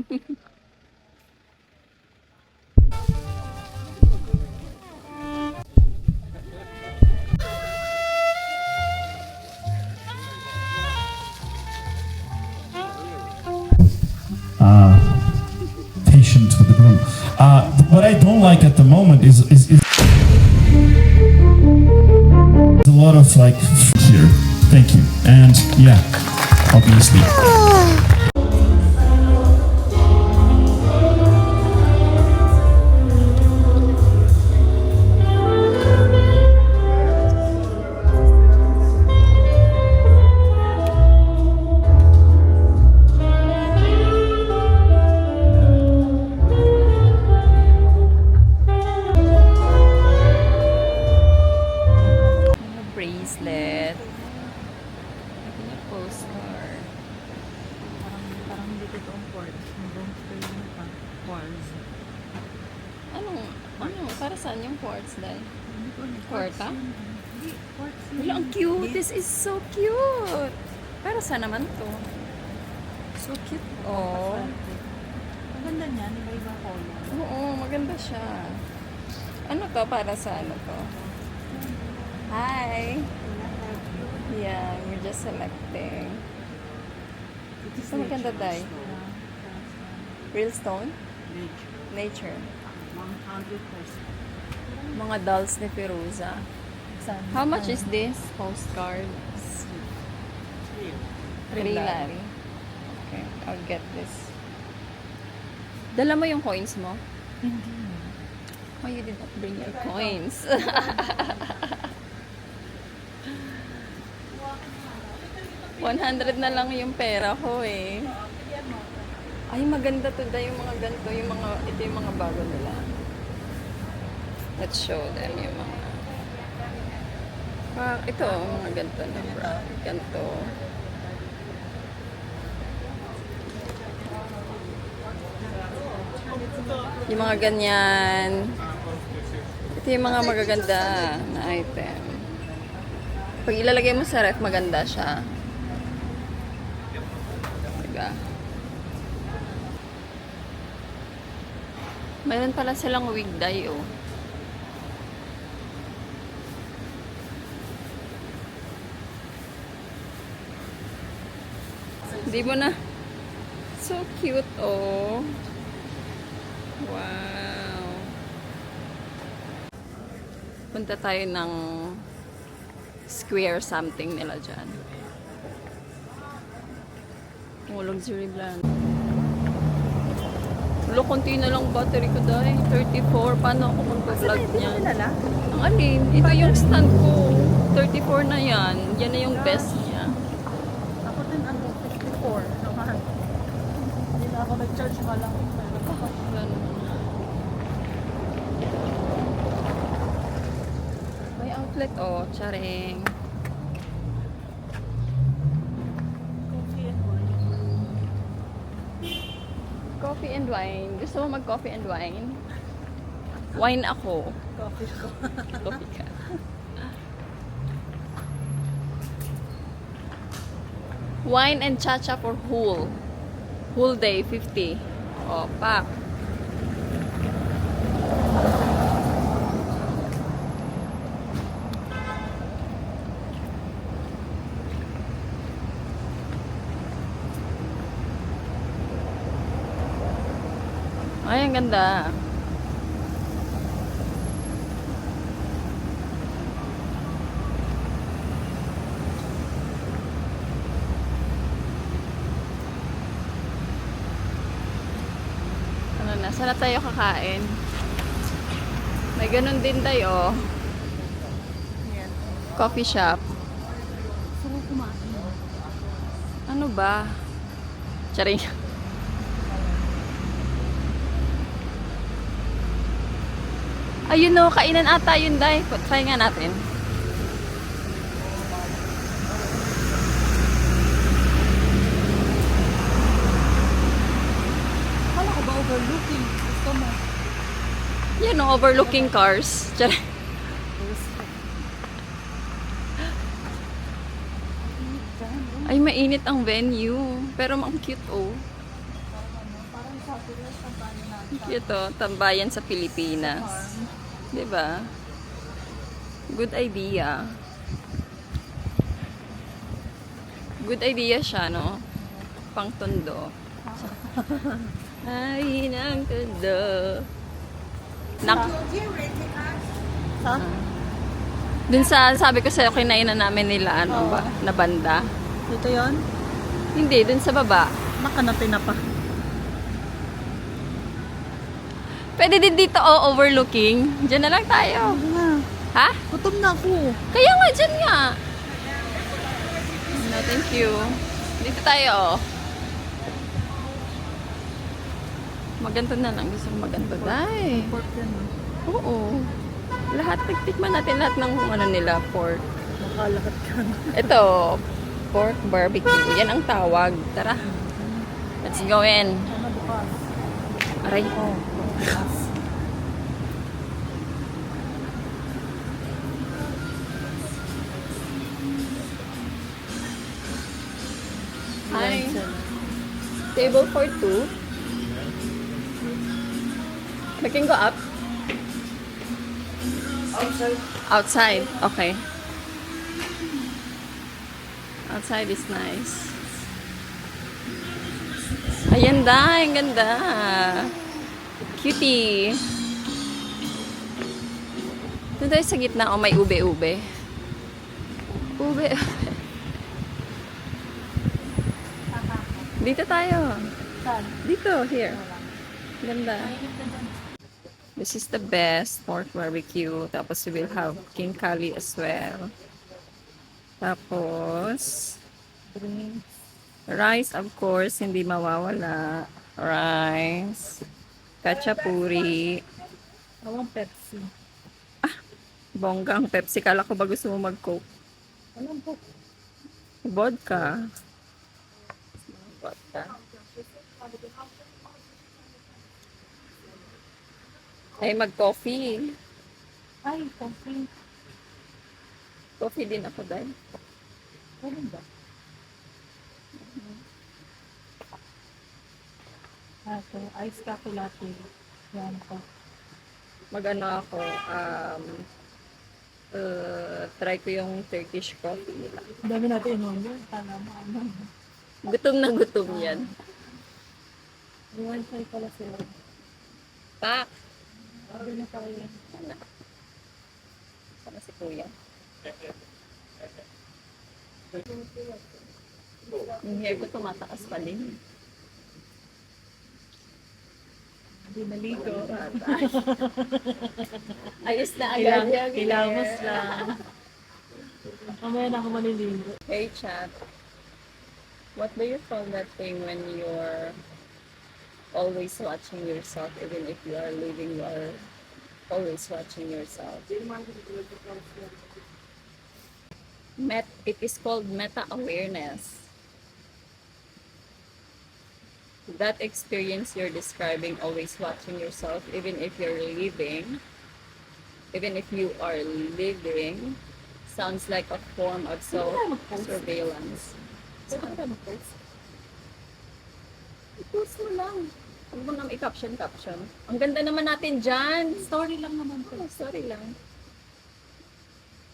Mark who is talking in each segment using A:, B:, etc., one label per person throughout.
A: Patient with the groom. What I don't like at the moment is a lot of like here. Thank you. And yeah, obviously.
B: Bracelet. Postcard.
C: Parang hindi totoong quartz. Hanggang kayo pa. Quartz.
B: Ano? Para saan yung quartz dahil?
C: Hindi ko alam.
B: Kwarta?
C: Hindi, quartz.
B: Wala, ang cute. This is so cute. Para saan naman to?
C: So cute.
B: Oh.
C: Ang ganda niya. Iba-iba color.
B: Oo, maganda siya. Ano to? Para sa ano to? Hi! Yeah, we're just selecting. So, maganda tayo. Real stone? Nature.
C: 100%.
B: Mga dolls ni Firuza. How much is this postcard? $3. Okay, I'll get this. Dala mo yung coins mo?
C: Hindi.
B: Oh, you did not bring your coins. $100 na lang yung pera ko eh. Ay, maganda to da yung mga ganito, ito yung mga bago nila. Let's show them yung mga ito, mga ganito na bra. Ganito. Yung mga ganyan. Ito yung mga magaganda na item. Pag ilalagay mo sa ref, maganda siya. Diba? Mayroon pala silang wig dye, oh. Di mo na. So cute, oh. Wow. Punta tayo ng square something nila dyan. Oh, luxury brand. Wala, konti na lang battery ko dahil. 34. Paano ako mag-vlog niyan? Ang alin? Ito yung stand ko. 34 na yan. Yan na yung best niya.
C: Ako din 54. Naman. Hindi na ako nag-charge nga lang.
B: Ganun. May outlet, oh. Charing. Coffee and wine. Gusto mo mag-coffee and wine? Wine ako.
C: Coffee ko.
B: Coffee ka. Wine and cha-cha for whole. Whole day, 50. O, pack. Ay, ang ganda. Ano na, saan na tayo kakain? May ganun din tayo.
C: Yan.
B: Coffee shop.
C: Gusto ko kumain.
B: Ano ba? Charing. Ayun no, kainan ata yun, Day. Try nga natin.
C: Akala ko ba overlooking? Gusto mo?
B: Yan no, overlooking cars. Charing. Ay, mainit ang venue. Pero ang cute, oh.
C: Parang
B: Ito, tambayan sa Pilipinas. 'Di ba? Good idea. Good idea siya, no? Pang tondo. Ay, ng tondo. Nak
C: Ha?
B: Dun sa, sabi ko sa'yo, kinainan namin nila, ano ba, na banda.
C: Dito yon?
B: Hindi, dun sa baba.
C: Nakanapin na pa.
B: Pwede din dito, overlooking. Diyan na lang tayo.
C: Na.
B: Ha?
C: Gutom na ako.
B: Kaya nga, dyan nga. No, thank you. Dito tayo, Maganda na lang. Gusto ko maganda, dahil.
C: Pork yan.
B: Oo. Lahat, tiktikman natin lahat ng ano nila, pork.
C: Makalakat ka na.
B: Ito, pork barbecue. Yan ang tawag. Tara. Let's go in.
C: Ano bukas?
B: Aray.
C: Oh, bukas.
B: Hi. Table for two. We can go up.
C: Outside.
B: Outside. Okay. Outside is nice. Ayan da, ang ganda. Cutie. Doon tayo sa gitna, may ube-ube. Ube. Dito tayo.
C: Saan?
B: Dito, here. Ganda. This is the best pork barbecue. Tapos we will have king kali as well. Tapos,
C: Drinks.
B: rice, of course, hindi mawawala. Rice. Kachapuri.
C: Awang Pepsi.
B: Bonggang Pepsi. Kala ko ba gusto mo mag-coke?
C: Alam po.
B: Vodka. Vodka. Ay, mag-coffee.
C: Ay, coffee.
B: Coffee din ako dahil.
C: Ano ba? Ito, iced coffee latte. Yan po.
B: Mag-ano ako, try ko yung Turkish coffee nila.
C: Ang dami natin inulo. Tala mo, ano.
B: Gutom na gutom yan.
C: May wifi pala sila.
B: Pak!
C: Sabi na tayo.
B: Sana si Kuya. Yung hair ko tumataas pa din.
C: Hindi naligo.
B: Ayos na agad yung
C: Kilamos
B: hair.
C: lang. Mamaya na ako maliligo.
B: Hey chat, what do you call that thing when you're always watching yourself, even if you are leaving, you are always watching yourself? It is called meta-awareness. That experience you're describing, always watching yourself, even if you're leaving, even if you are living, sounds like a form of self-surveillance. I-post mo lang. Huwag mo nang i-caption. Ang ganda naman natin dyan.
C: Story lang naman po.
B: Oh, sorry lang.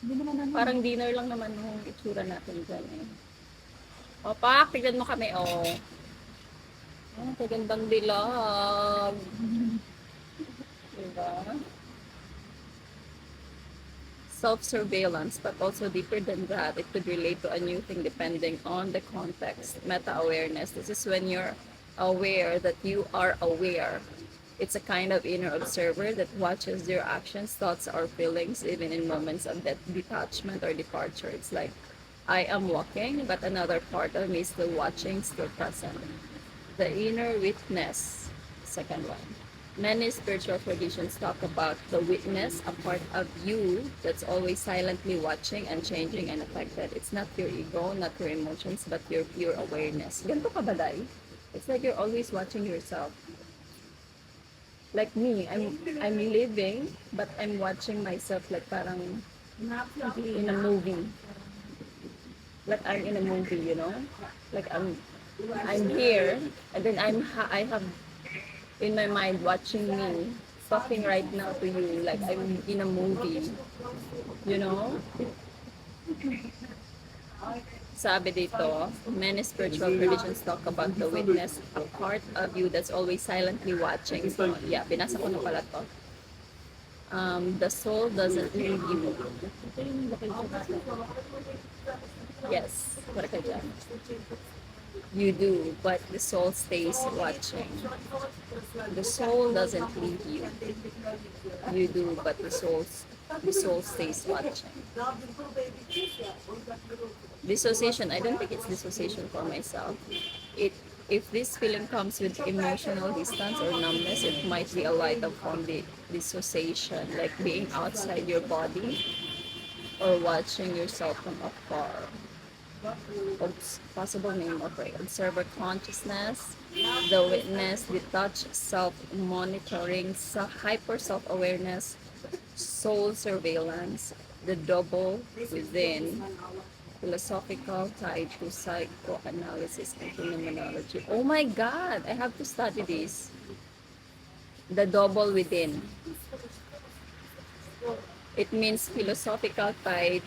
C: Hindi naman naman.
B: Parang dinner lang naman yung itsura natin dyan eh. O, Pak, tignan mo kami, oh. Ah, kagandang dilag. Diba? Self-surveillance, but also deeper than that, it could relate to a new thing depending on the context. Meta-awareness. This is when you're aware that you are aware. It's a kind of inner observer that watches your actions, thoughts, or feelings, even in moments of that detachment or departure. It's like, I am walking, but another part of me is still watching, still present. The inner witness, second one. Many spiritual traditions talk about the witness, a part of you that's always silently watching and changing and affected. It's not your ego, not your emotions, but your pure awareness. Ganito ka ba, Day? It's like you're always watching yourself. Like me, I'm living, but I'm watching myself like parang in a movie. Like I'm in a movie, you know? Like I'm here, and then I have in my mind watching me talking right now to you like I'm in a movie. You know? Sabi dito, many spiritual religions talk about the witness, a part of you that's always silently watching. So, yeah, binasa ko na pala to. The soul doesn't leave you. Yes, para ka dyan. You do, but the soul stays watching. The soul doesn't leave you. You do, but the soul stays watching. Dissociation, I don't think it's dissociation for myself. If this feeling comes with emotional distance or numbness, it might be a light of from the dissociation, like being outside your body or watching yourself from afar. Possible name of it. Observer consciousness, the witness, detached self-monitoring, hyper self-awareness, soul surveillance, the double within, philosophical tied to psychoanalysis and phenomenology. Oh my God, I have to study this. The double within. It means philosophical tied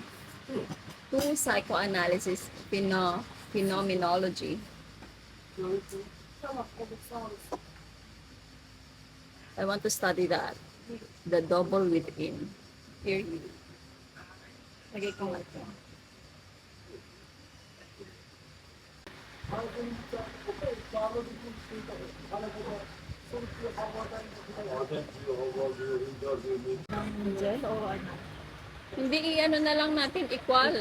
B: to psychoanalysis, phenomenology. I want to study that. The double within. Here you. Lagay ko nga ito.
C: Angel o ano?
B: Hindi i-ano na lang natin, equal.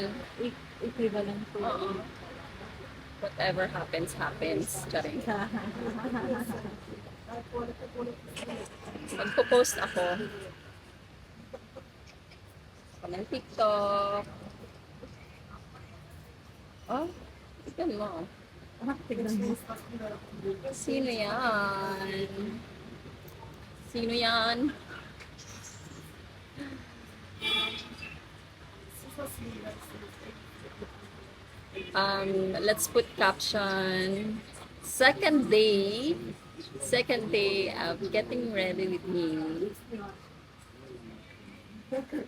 C: Equivalent to.
B: Oo. Whatever happens, happens. Charing. Magpo-post ako. Ako ng TikTok. Oh, tignan mo.
C: Tignan mo.
B: Sino yan? Sino yan? Let's put caption. Second day of getting ready with me.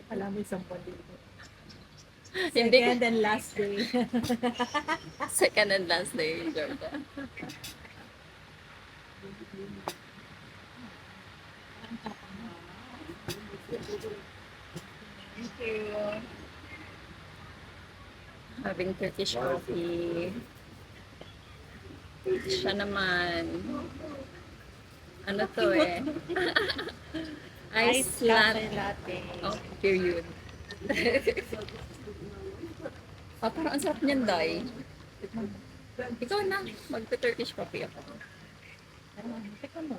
C: Alam mo isang buwan dito.
B: Hindi ko,
C: Second and last day.
B: second and last day, Georgia. Thank you. Having Turkish coffee. Siya naman. Ano to eh? Ice latte.
C: Latte.
B: Oh, period. Oh, parang ang sarap niyan, Day. Ikaw na, magpa-Turkish coffee ako.
C: Teka mo.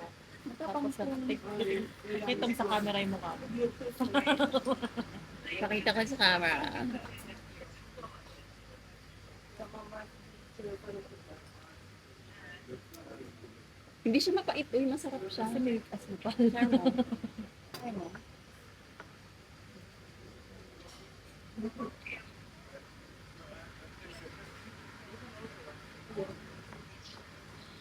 C: Tapos nakita mo sa camera yung mukha mo.
B: Pakita ko sa camera. Hindi siya mapait, uy, masarap siya.
C: Kasi may asupal.
B: Try mo. Try mo.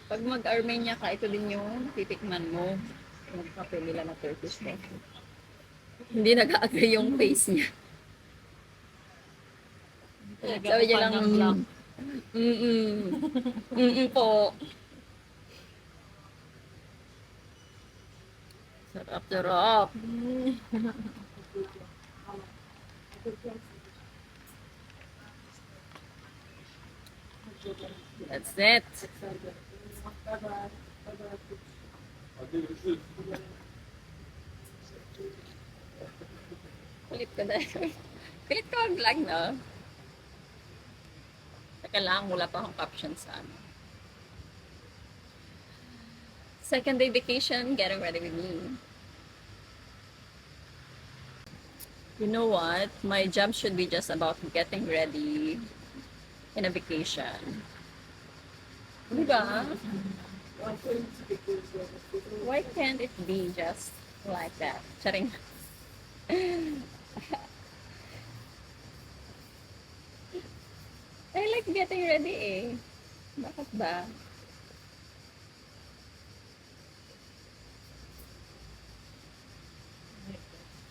B: Pag mag-Armenia ka, ito din yung titikman mo. Magkape nila na Turkish coffee. Hindi nag-agree yung face niya. Sabi niya lang, po. Sarap, sarap. That's it. Kulit ka dahil. Kulit ka mag-vlog, no? Teka lang, wala pa akong caption sa ano. Second day vacation, getting ready with me. You know what? My job should be just about getting ready in a vacation. Diba? Why can't it be just like that? Charing. I like getting ready eh. Bakit ba?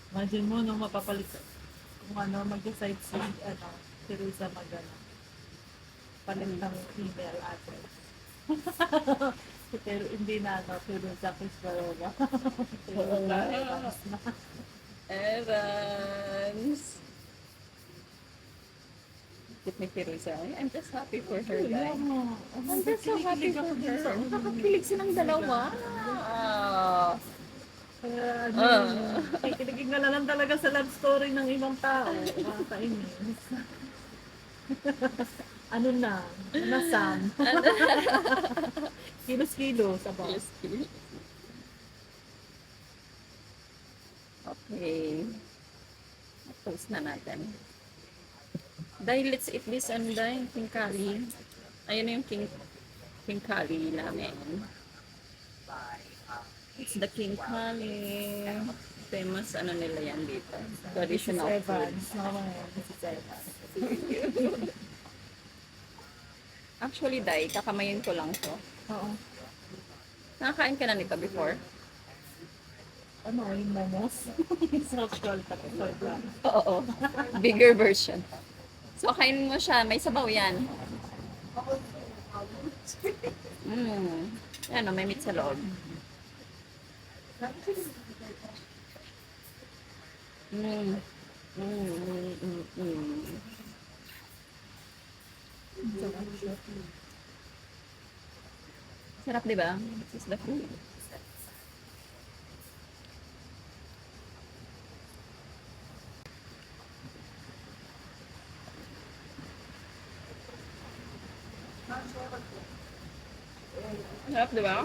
C: Imagine mo nung mapapalit kung ano, mag-decide si, si Risa palit ng email address. Pero hindi na, si Risa Crisparova.
B: Oo nga. Evans. Cute ni Teresa. I'm just happy for her, guys. I'm just so happy for her. Nakakakilig silang dalawa. Ah.
C: Kikiligin na lang talaga sa love story ng ibang tao. Nakakainis. Ano na? Nasaan? Kilos-kilos. Aba.
B: Yes, cute. Okay. Post na natin. Dahil let's eat this and then king curry. Ayun yung king curry namin. It's the king curry. Famous ano nila yan dito. Traditional
C: Mrs.
B: food.
C: Evans. Mrs. Evans.
B: Actually, Day, kakamayin ko lang to.
C: Oo.
B: Nakakain ka na nito before?
C: Ano, yung momos? Social tapos.
B: Oo. Bigger version. So, kainin mo siya. May sabaw yan. Ano, may meat sa loob. Sarap, di ba? This is the food. Sarap, di ba?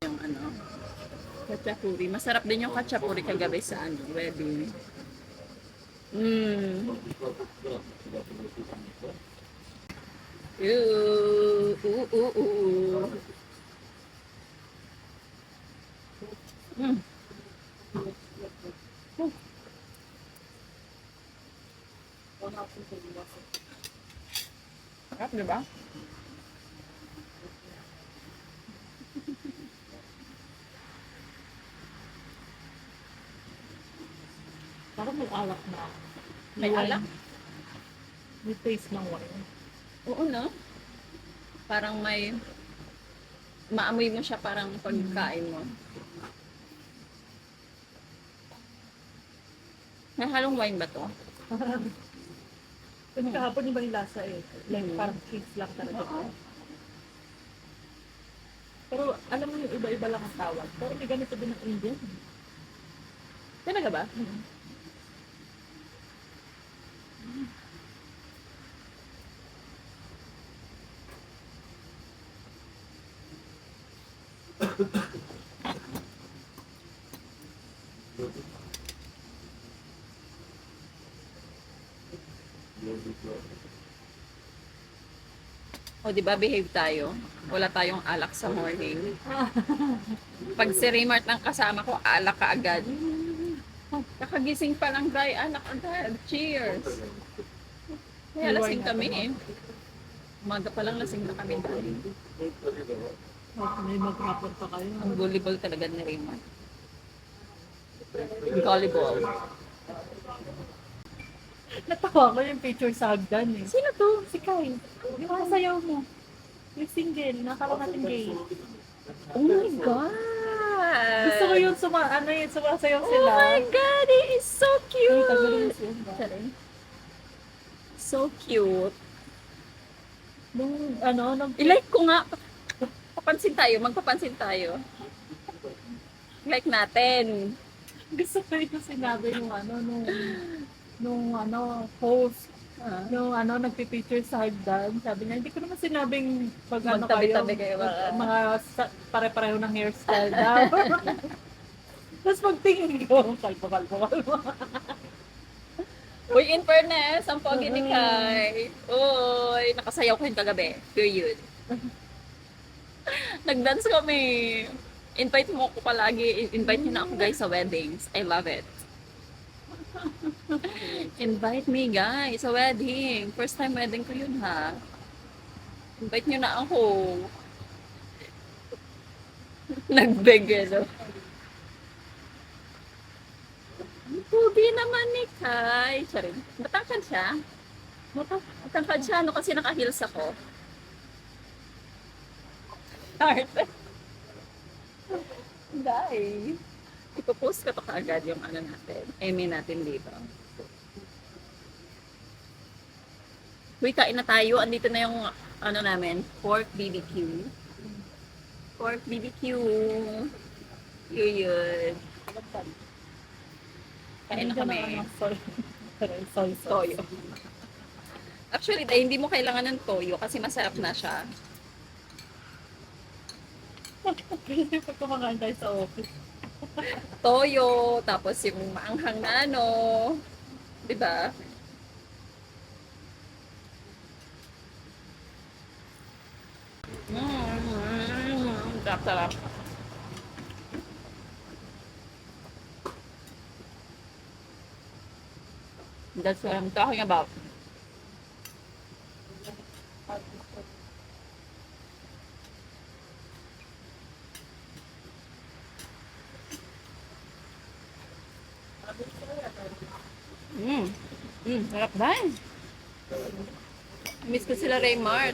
B: Yung ano, kachapuri. Masarap din yung kachapuri kagabi sa ano, wedding. Ooh. Sarap, di ba?
C: Parang may alak na.
B: May alak?
C: May taste ng wine.
B: Oo, no? Parang may maamoy mo siya parang pagkain mo. May halong wine ba to?
C: Kasi kahapon yung yung lasa eh. Like parang cheese lang talaga.
B: Oo.
C: Pero alam mo yung iba-iba lang ang tawag. Pero may ganito din ng Indian.
B: Talaga ba? O, di ba, behave tayo. Wala tayong alak sa morning. Pag si Raymart ang kasama ko, alak ka agad. Kakagising pa lang, Day, alak agad. Cheers! Kaya lasing kami eh. Umaga pa lang lasing na kami, Day.
C: May mag-rapper pa kayo.
B: Ang gullible talaga ni Raymart. Gullible.
C: Natawa ko yung picture sa hagdan eh.
B: Sino to?
C: Si Kai. Yung kasayaw mo. Yung single. Nakala natin gay.
B: Oh my God!
C: Gusto ko yung sumasayaw
B: Oh
C: sila.
B: my God! He is so
C: Ay, tagalog
B: cute!
C: siya.
B: Sorry. So cute.
C: Nung, nung
B: I-like ko nga. Magpapansin tayo. Like natin.
C: gusto ko yung sinabi nung host, nung nagpipicture sa hagdan, sabi niya, hindi ko naman sinabing pag
B: Magtabi-tabi kayo ba?
C: mga pare-pareho ng hairstyle daw. Tapos pagtingin ko, kalbo.
B: Uy, in fairness, ang pogi ni Kai. Uy, nakasayaw ko yung kagabi. Period. Nag-dance kami. Invite mo ako palagi. Invite niyo na ako guys sa weddings. I love it. Invite me guys sa wedding. First time wedding ko yun ha. Invite niyo na ako. Nag-beg no? Pugi naman ni Kai. Charin. Matangkad siya. Matangkad siya, no? Kasi naka-heels ako. Heart. Dahil. Ipopost ko to kaagad yung ano natin. Eme natin dito. Uy, kain na tayo. Andito na yung ano namin, pork BBQ. Pork BBQ. Yun. Kain na kami.
C: Soy sauce.
B: Toyo. Actually, dahil hindi mo kailangan ng toyo kasi masarap na siya.
C: Kasi pag kumakain tayo sa office.
B: Toyo, tapos yung maanghang na ano. Diba? Sarap. That's what I'm talking about. Sarap ba? Miss ko sila Raymart.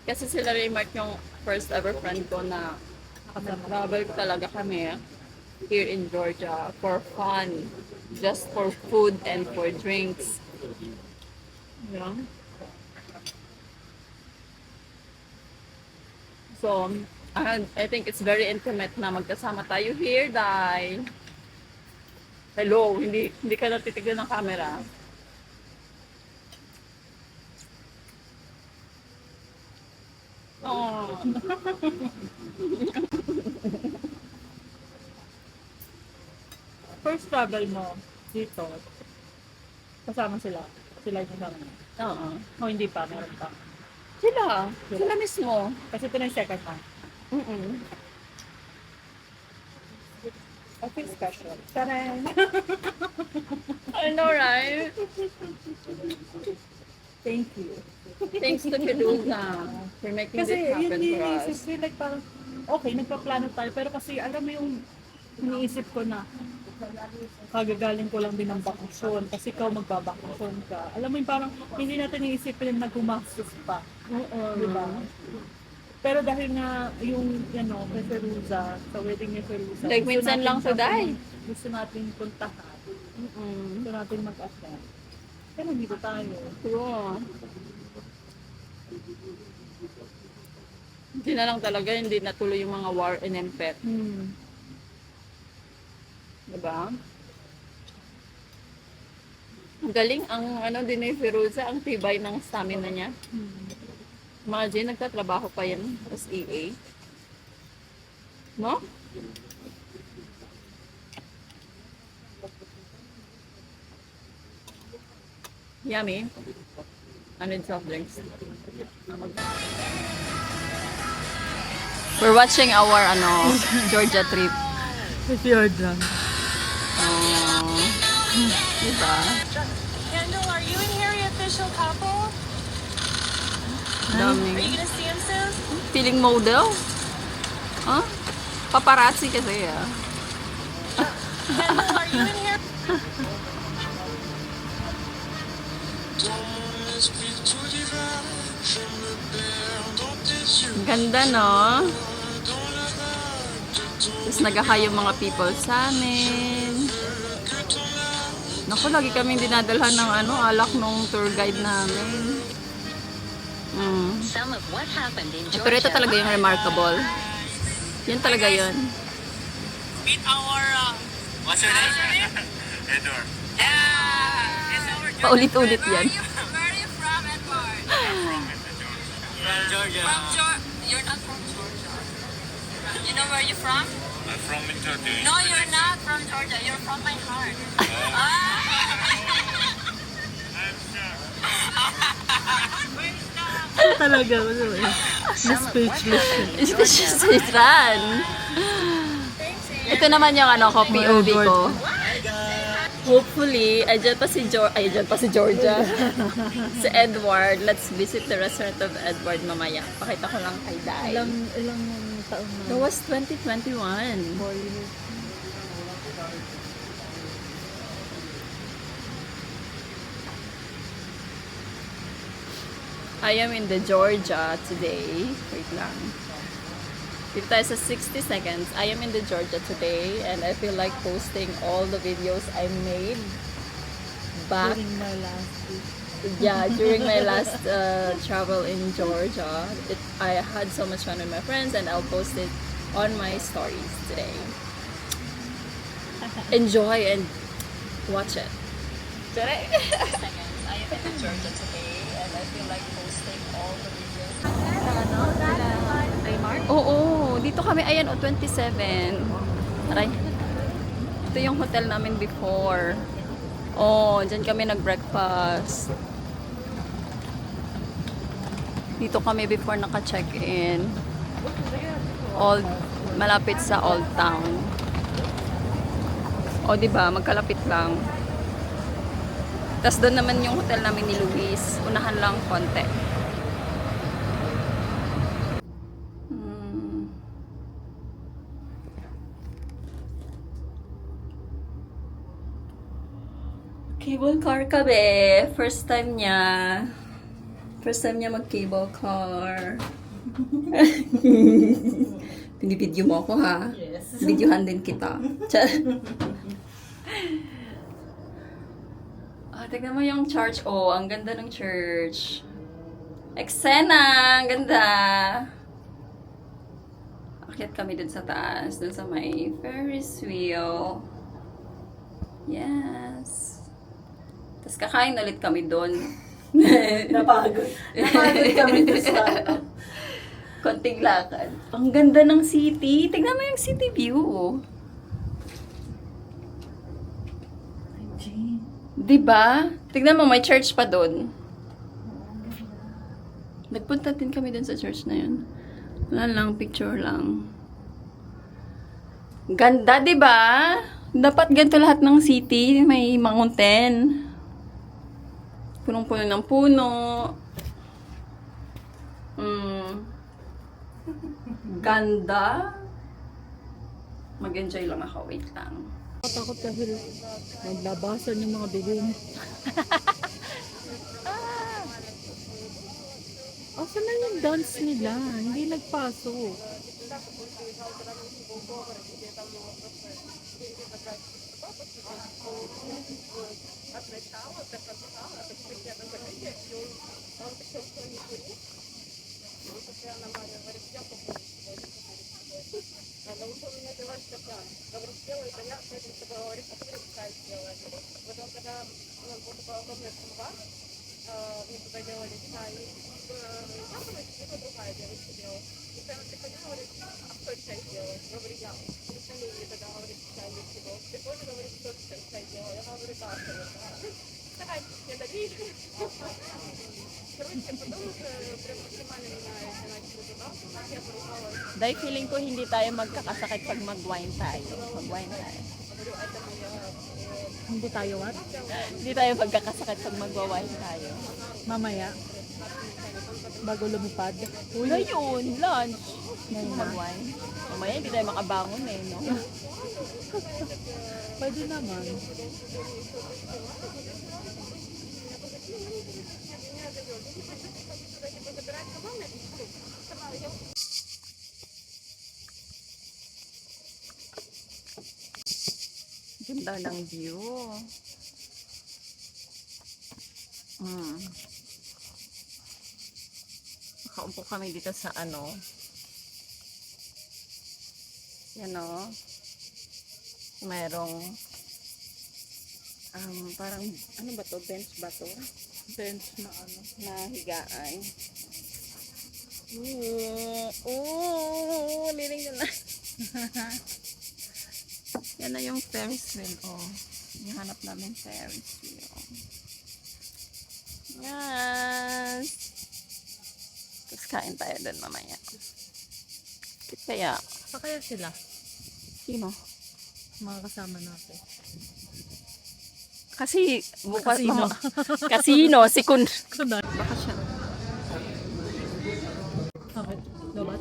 B: Kasi sila Raymart yung first ever friend ko na travel talaga kami here in Georgia for fun. Just for food and for drinks. Yeah. So, I think it's very intimate na magkasama tayo here dahil hello, hindi ka natitignan ng camera. Oh.
C: First travel mo dito, kasama sila. Sila yung kasama mo.
B: Oo.
C: O hindi pa, meron pa.
B: Sila mismo.
C: Kasi ito na yung second time. I feel special. Taran!
B: I know, right?
C: Thank you.
B: Thanks to Keduga for making
C: Kasi
B: this
C: yun
B: happen
C: din,
B: for us.
C: isip ko, like parang, okay, nagpaplano tayo, pero kasi alam mo yung iniisip ko na, kagagaling ko lang din ng bakasyon, kasi ikaw magbabakasyon ka. Alam mo yung parang, hindi natin iisipin na gumastos pa. Diba? Pero dahil nga yung, kay Feruza, sa wedding ni Feruza,
B: Like,
C: gusto
B: minsan
C: natin
B: lang to
C: siyang-
B: die.
C: Gusto natin puntahan. Gusto natin mag-attend. Pero dito tayo.
B: True. Hindi na lang talaga, hindi natuloy yung mga war in Empet. Diba? Ang galing ang ano din ni Feruza, ang tibay ng stamina niya. Imagine, nagtatrabaho pa yan as EA. No? Yummy. I need soft drinks. We're watching our Georgia trip.
C: If you're drunk.
B: Diba?
D: Kendall, are you and Harry official couple? Are you
B: Dami.
D: gonna see him soon?
B: Feeling model? Huh? Paparazzi kasi
D: Kendall, are you and Harry?
B: Ganda, no? Tapos nag-hi yung mga people sa amin. Naku, lagi kaming dinadalhan ng alak nung tour guide namin.
E: Some of what happened in
B: Pero ito talaga yung remarkable. Yan talaga yun.
D: Meet our, what's her name?
F: Edward.
D: Yeah! It's our
B: Paulit-ulit yan.
D: Where are you from, Edward?
F: From Georgia.
D: From Georgia. You're not from Georgia. You know where you're from?
F: I'm from Georgia.
D: No, you're not from Georgia. You're from my heart.
C: Talaga, speechless.
B: Speechless ran. Ito naman yung ko, POV ko. Hopefully, andyan pa si Georgia. Si Edward. Let's visit the restaurant of Edward mamaya. Pakita ko lang kay Dai.
C: Ilang taon na?
B: That was 2021. I am in the Georgia today. Wait lang. Dito tayo sa 60 seconds. I am in the Georgia today and I feel like posting all the videos I made back
C: During my last week.
B: during my last travel in Georgia. I had so much fun with my friends and I'll post it on my stories today. Enjoy and watch it. Today. I am in the Georgia today and I feel like posting all the videos. Oo, dito kami, ayan, 27. Aray. Ito yung hotel namin before. Oh, dyan kami nag-breakfast. Dito kami before naka-check-in. Malapit sa Old Town. O, diba? Magkalapit lang. Tapos doon naman yung hotel namin ni Luis. Unahan lang konti. Cable car kami. First time niya. First time niya mag-cable car. Pinibidyo mo ako, ha? Yes. Videohan din kita. Tignan mo yung church. Oh, ang ganda ng church. Eksena! Ang ganda! Akyat kami dun sa taas. Dun sa may Ferris wheel. Yes. Tapos kakain ulit kami dun.
C: Napagod. Napagod kami doon sa
B: Konting lakad. Ang ganda ng city. Tignan mo yung city view. Diba? Tignan mo, may church pa doon. Nagpunta din kami doon sa church na yun. Wala lang, picture lang. Ganda, diba? Dapat ganito lahat ng city. May mountain. Punong-puno ng puno. Ganda. Mag-enjoy lang ako. Wait lang.
C: Takot kasi naglabasan yung mga bibig. Asan na yung dance nila? Hindi nagpasok.
B: Dahil feeling ko hindi tayo magkakasakit pag mag-wine tayo. Mag-wine tayo.
C: Hindi tayo what?
B: Hindi tayo magkakasakit pag magwa-wine tayo.
C: Mamaya. Bago lumipad. Uy,
B: Ngayon, lunch.
C: Ngayon na.
B: Mag-wine. Mamaya hindi tayo makabangon eh, no?
C: pwede naman.
B: Ganda ng view. Nakaupo kami dito sa ano. Yan o. Merong parang ano ba to? Bench ba to?
C: Bench na ano.
B: Na higaan. Oo, liling na. Yan na yung Ferris wheel. Oh, hinahanap namin Ferris wheel. Yes! Tapos kain tayo doon mamaya. Kit kaya?
C: Pa kaya sila?
B: Sino?
C: Mga kasama natin.
B: Kasi bukas
C: Kasino.
B: Kasino, si Kun.
C: Kunan.
B: Baka siya.
C: Bakit? Dapat?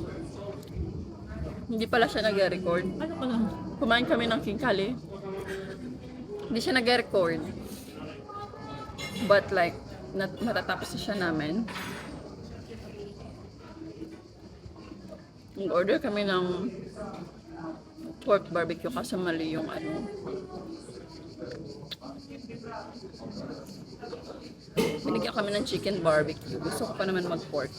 B: Hindi pala siya nag-record.
C: Ano ka lang?
B: Kumain kami ng king kali. Hindi siya nag-record. But like, matatapos na siya namin. Nag-order kami ng pork barbecue kasi mali yung ano. Binigyan kami ng chicken barbecue. Gusto ko pa naman mag-pork.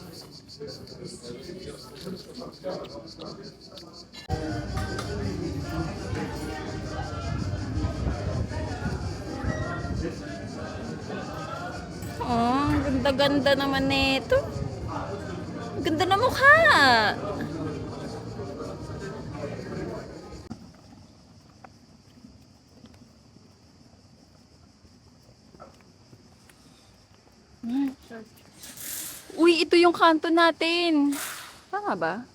B: Oh, ganda-ganda naman nito. Ganda na mukha. Uy, ito yung kanto natin. Tama ba?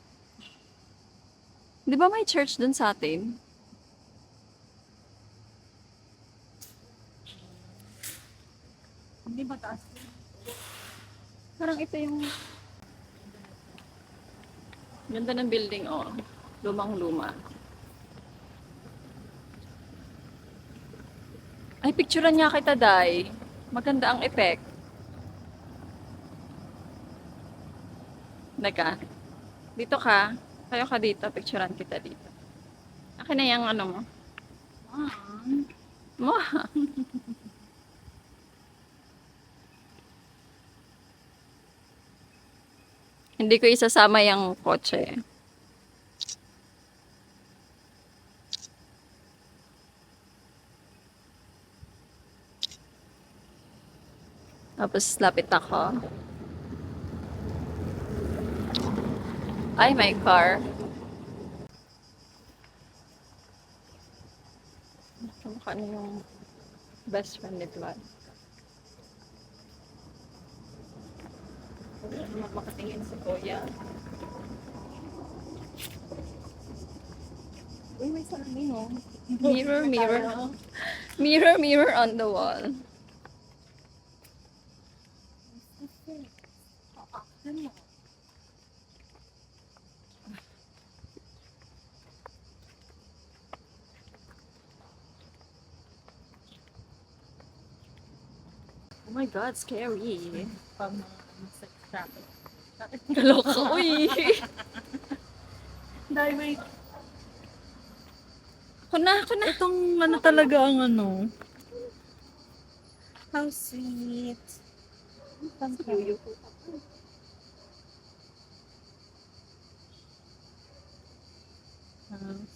B: Di ba may church dun sa atin?
C: Hindi mataas.
B: Parang ito yung... Ganda ng building, oh. Lumang-luma. Ay, picturean niya kita, Day. Maganda ang effect. Naka. Dito ka. Kayo ka dito. Picturean kita dito. Akin na yung ano mo. Mo. Hindi ko isasama yung kotse. Tapos lapit ako. Ay, may car. Kamukha niyo yung best friend ni Vlad. Makatingin si Kuya. Uy, may salamin, oh. Mirror, mirror. Mirror, mirror on the wall. Oh my God, scary.
C: Pang sa traffic.
B: Kaloka, uy.
C: Dahil may
B: Ako na.
C: itong ano talaga ang ano. How sweet. How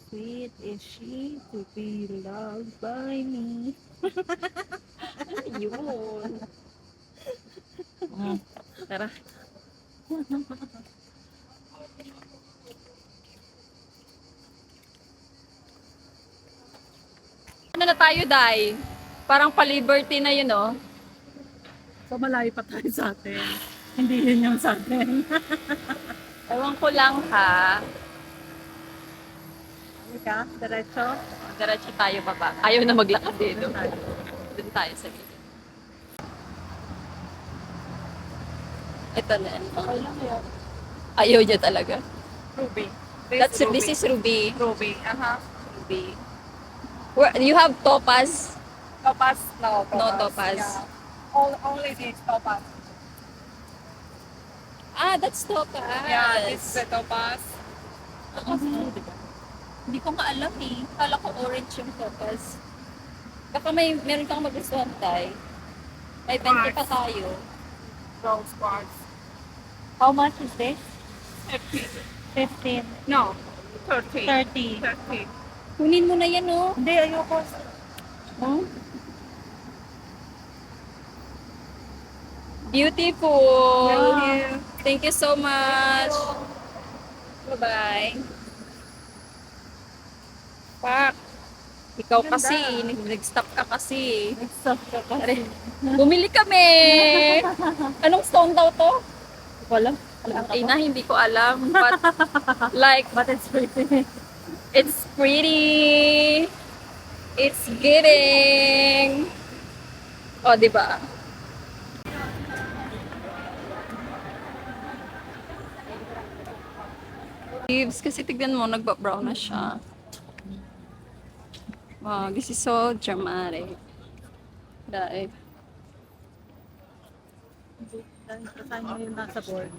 C: sweet is she to be loved by me?
B: Yun. Tara. Ano na tayo, Day? Parang pa-liberty na yun, oh.
C: So malayo pa tayo sa atin. Hindi yun yung sa atin.
B: Ewan ko lang, ha.
C: Ano ka? Diretso?
B: Diretso tayo baba. Ayaw na maglakad dito. Doon tayo sa gilid. Ito na.
C: Okay lang yun.
B: Ayaw niya talaga.
C: Ruby.
B: This is Ruby.
C: Ruby. Aha.
B: Ruby. You have topaz?
C: Topaz? No, topaz.
B: No topaz.
C: Yeah. Only this topaz.
B: Ah, that's topaz.
C: Yeah, this is the topaz.
B: Hindi ko nga alam eh. Kala ko orange yung topaz. Baka meron kang magustuhan, Tay. May 20 pa tayo.
C: Rose quartz.
E: How much is this?
C: 50.
E: 15.
C: No, 30.
E: 30.
C: 30.
B: Kunin mo na yan, oh.
C: Hindi, ayoko.
B: Huh? Beautiful. Thank you so much. Bye-bye. Pak. Ikaw kasi, nag-stop ka kasi.
E: Stop ka pa.
B: Are, bumili kami. Anong stone daw to?
E: Wala.
B: Ay na, hindi ko alam. But, like,
E: But it's pretty.
B: it's pretty. It's giving. O, di ba? Leaves, kasi tignan mo, nagba-brown na siya. Wow, this is so dramatic. Dahil,
C: Saan mo yung nasa board?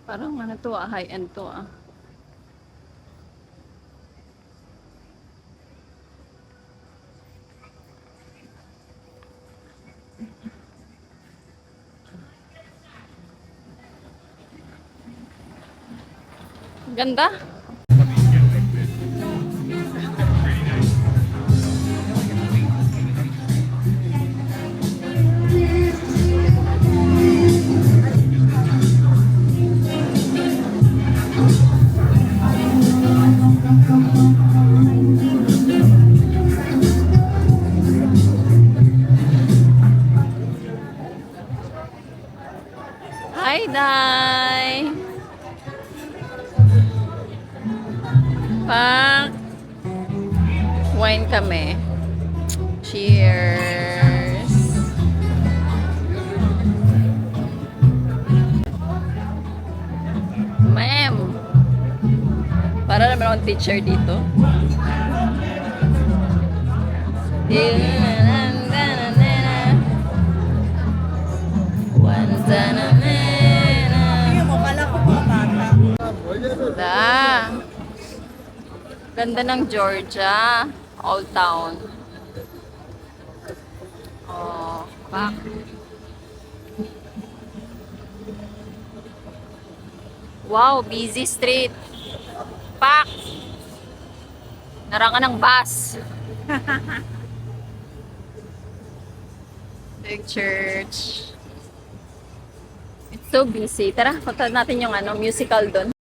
B: Parang ano to ah, high-end to ah. Ganda. Hi, Day! Pak! Wine kami. Cheers! Ma'am! Para naman akong teacher dito. Ganda. Ganda ng Georgia. Old Town. Oh, pak. Wow, busy street. Pak. Narangan ng bus. Big church. It's so busy. Tara, punta natin yung musical doon.